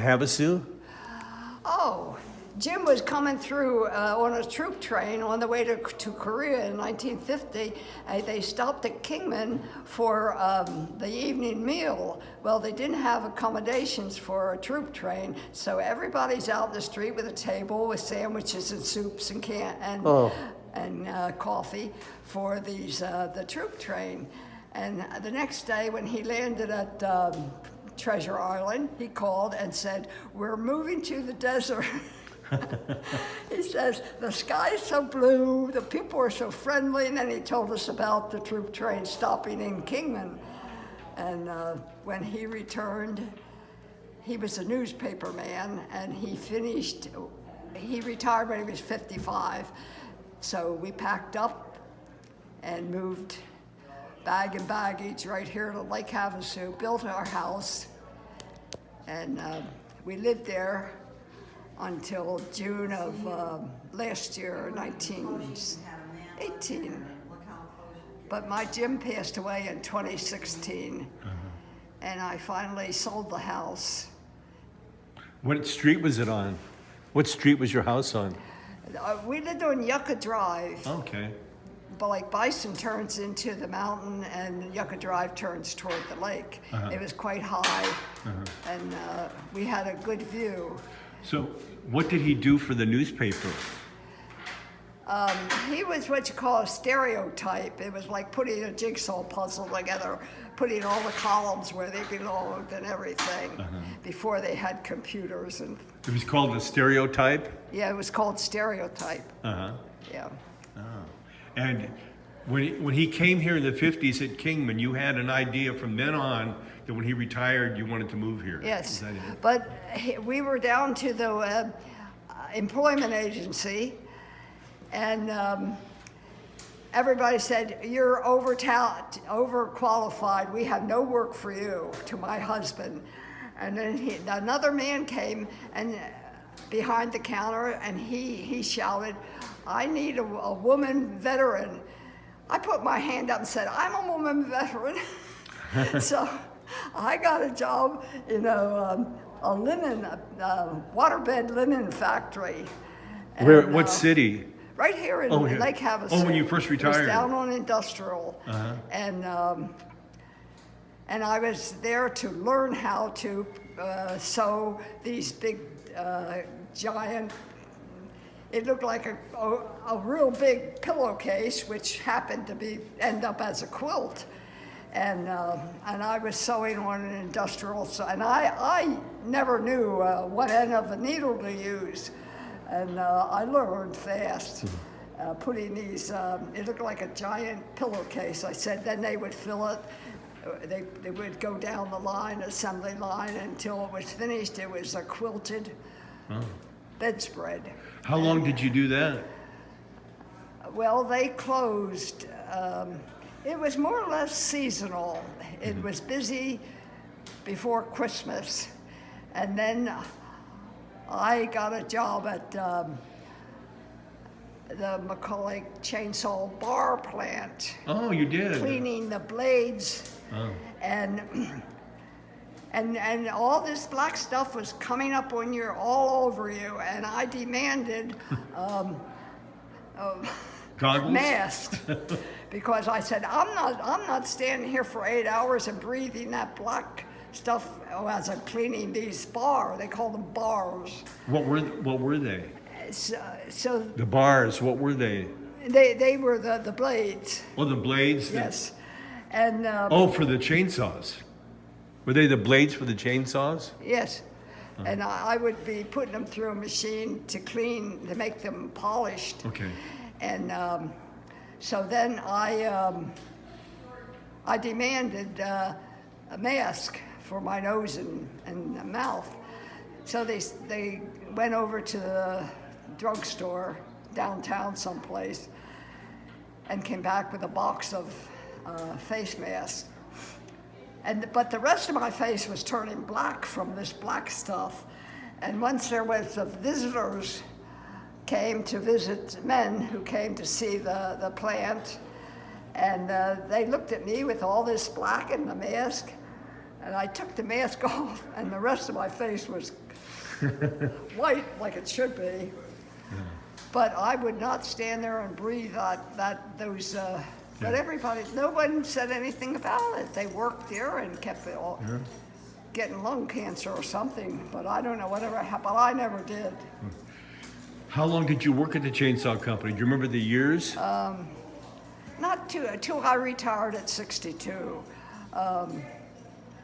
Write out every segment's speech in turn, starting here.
Havasu? Oh, Jim was coming through on a troop train on the way to Korea in 1950. They stopped at Kingman for the evening meal. Well, they didn't have accommodations for a troop train, so everybody's out in the street with a table with sandwiches and soups and coffee for the troop train. And the next day when he landed at Treasure Island, he called and said, "We're moving to the desert." He says, "The sky's so blue, the people are so friendly," and then he told us about the troop train stopping in Kingman. And when he returned, he was a newspaper man, and he retired when he was 55. So we packed up and moved bag and baggage right here to Lake Havasu, built our house, and we lived there until June of last year, 1918. But my Jim passed away in 2016, and I finally sold the house. What street was it on? What street was your house on? We lived on Yucca Drive. Okay. But like Bison turns into the mountain and Yucca Drive turns toward the lake. It was quite high, and we had a good view. So what did he do for the newspaper? He was what you call a stereotype. It was like putting a jigsaw puzzle together, putting all the columns where they belonged and everything before they had computers. And It was called a stereotype? yeah, it was called stereotype. Yeah. And when he came here in the 50s at Kingman, you had an idea from then on that when he retired, you wanted to move here. Yes, Is that it? but we were down to the employment agency, and everybody said, "You're overqualified. We have no work for you," to my husband. And then another man came and behind the counter, and he shouted, "I need a woman veteran." I put my hand up and said, "I'm a woman veteran." So I got a job in a linen, waterbed linen factory. Where? And, What city? Right here in here. Lake Havasu. Oh, when you first It was retired. down on Industrial. And I was there to learn how to sew these big, giant, it looked like a real big pillowcase, which happened to end up as a quilt. And I was sewing on an industrial, and I never knew what end of a needle to use. And I learned fast. Putting these, it looked like a giant pillowcase. I said, then they would fill it. They would go down the line, assembly line, until it was finished. It was a quilted bedspread. How long did you do that? Well, they closed. It was more or less seasonal. It was busy before Christmas. And then I got a job at the McCulloch chainsaw bar plant. Oh, you did? Cleaning the blades. And all this black stuff was coming up on you, all over you, and I demanded Goggles? mask because I said, I'm not standing here for 8 hours and breathing that black stuff as I'm cleaning these bars. They call them bars. What were they? So The bars, what were they? they were the blades. Oh, the blades? Yes. And For the chainsaws. Were they the blades for the chainsaws? yes. And I would be putting them through a machine to make them polished. Okay. And so then I demanded a mask for my nose and mouth. So they went over to the drugstore downtown someplace and came back with a box of face masks. But the rest of my face was turning black from this black stuff. And once there was visitors came to visit, men who came to see the plant, and they looked at me with all this black in the mask, And I took the mask off, and the rest of my face was white, like it should be. But I would not stand there and breathe but everybody, no one said anything about it. They worked there and kept it all, getting lung cancer or something, but I don't know whatever happened, but I never did. How long did you work at the chainsaw company? Do you remember the years? Not till I retired at 62.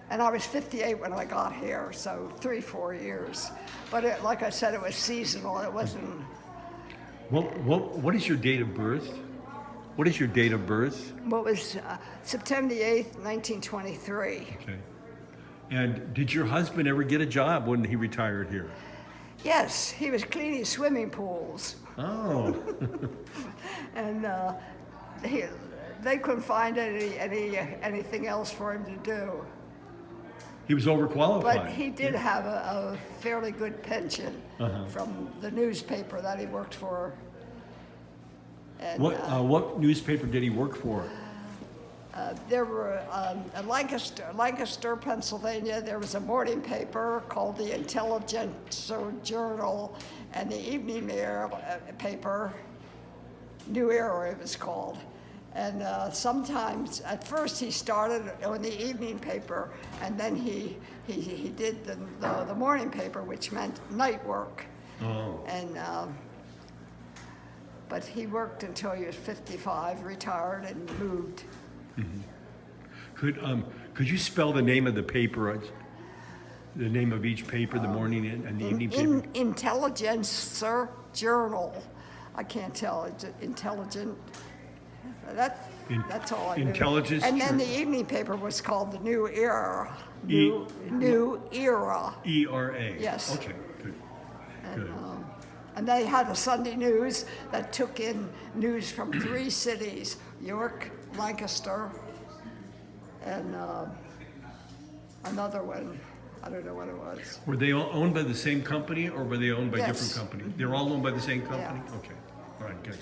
And I was 58 when I got here, so 3-4 years. But like I said, it was seasonal. It wasn't. What is your date of birth? What is your date of birth? What was September the 8th, 1923. Okay. And did your husband ever get a job when he retired here? Yes, he was cleaning swimming pools. Oh. And they couldn't find anything else for him to do. He was overqualified. But he did have a fairly good pension from the newspaper that he worked for. And, what newspaper did he work for? there were in Lancaster, Pennsylvania, there was a morning paper called the Intelligencer Journal, and the evening paper, New Era it was called. And sometimes, at first he started on the evening paper, and then he did the morning paper, which meant night work. Oh. And but he worked until he was 55, retired, and moved. Could you spell the name of the paper, the name of each paper, the morning and the evening paper? Intelligencer Journal. I can't tell. It's intelligent. That's all I knew. Intelligence. And then the evening paper was called the New Era. New Era. ERA. Yes. Okay. Good. Good. And they had a Sunday news that took in news from 3 cities: York, Lancaster, and another one. I don't know what it was. Were they all owned by the same company, or were they owned by Yes. different companies? They were all owned by the same company? Yeah. Okay. All right, good.